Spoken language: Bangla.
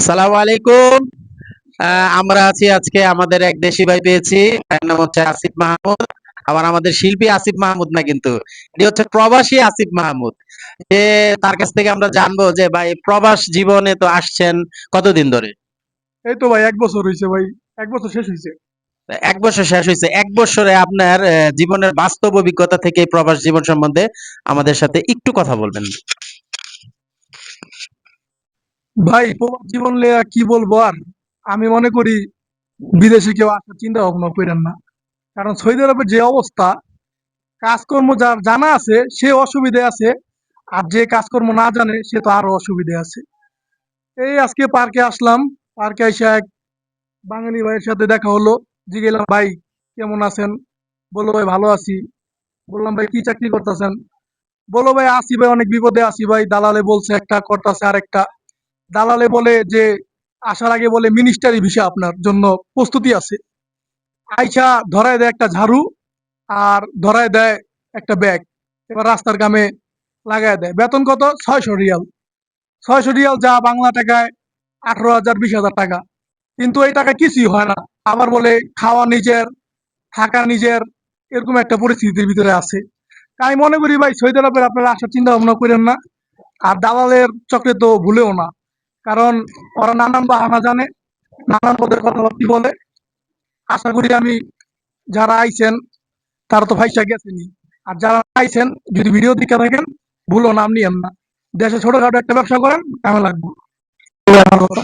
সালাম আলাইকুম। আমরা আছি আজকে আমাদের এক দেশি ভাই পেয়েছি, তার নাম হচ্ছে আসিফ মাহমুদ। আবার আমাদের শিল্পী আসিফ মাহমুদ না, কিন্তু এটি হচ্ছে প্রবাসী আসিফ মাহমুদ। যে তার কাছ থেকে আমরা জানবো যে ভাই প্রবাস জীবনে তো আসছেন কতদিন ধরে? এই তো ভাই ১ বছর হইছে ভাই। ১ বছর শেষ হইছে। ১ বছর শেষ হয়েছে। ১ বছরে আপনার জীবনের বাস্তব অভিজ্ঞতা থেকে এই প্রবাস জীবন সম্বন্ধে আমাদের সাথে একটু কথা বলবেন। ভাই প্রবাস জীবন লইয়া কি বলবো আর? আমি মনে করি বিদেশে কেউ আসার চিন্তা ভাবনা কইরেন না। কারণ সৌদি আরবের যে অবস্থা, কাজকর্ম যার জানা আছে সে অসুবিধায় আছে। আর যে কাজকর্ম না জানে সে তো আরো অসুবিধায় আছে। এই আজকে পার্কে আসলাম। পার্কে আইসা এক বাঙালি ভাইয়ের সাথে দেখা হলো। জিজ্ঞেলাম, "ভাই কেমন আছেন?" বলল, "ভাই ভালো আছি।" বললাম, "ভাই কি চাকরি করতেছেন?" বলল, "ভাই আছি ভাই, অনেক বিপদে আছি ভাই। দালালে বলছে একটা, করতেছে আরেকটা। দালালে বলে যে আসার আগে বলে মিনিস্টারি ভিসা আপনার জন্য প্রস্তুতি আছে। আইসা ধরায় দেয় একটা ঝাড়ু আর ধরায় দেয় একটা ব্যাগ। এবার রাস্তার কামে লাগায় দেয়। বেতন কত? ৬০০ রিয়াল। ৬০০ রিয়াল যা বাংলা টাকায় ১৮,০০০ ২০,০০০ টাকা। কিন্তু এই টাকা কিছুই হয় না। আবার বলে খাওয়া নিজের, থাকা নিজের, এরকম একটা পরিস্থিতির ভিতরে আছে। তাই মনে করি ভাই সৌদি আরবের আপনারা আসার চিন্তা ভাবনা করেন না। আর দালালের চক্রে তো ভুলেও না। কারণ ওরা নানান বাহানা জানে, নানান পদের কথাবার্তি বলে। আশা করি আমি যারা আইছেন তারা তো ফাইসা গেছেনই। আর যারা আইছেন যদি ভিডিও দেখে থাকেন ভুলও নাম নিয়েন না। দেশে ছোটখাটো একটা ব্যবসা করেন, কামে লাগবে। এই আমার কথা।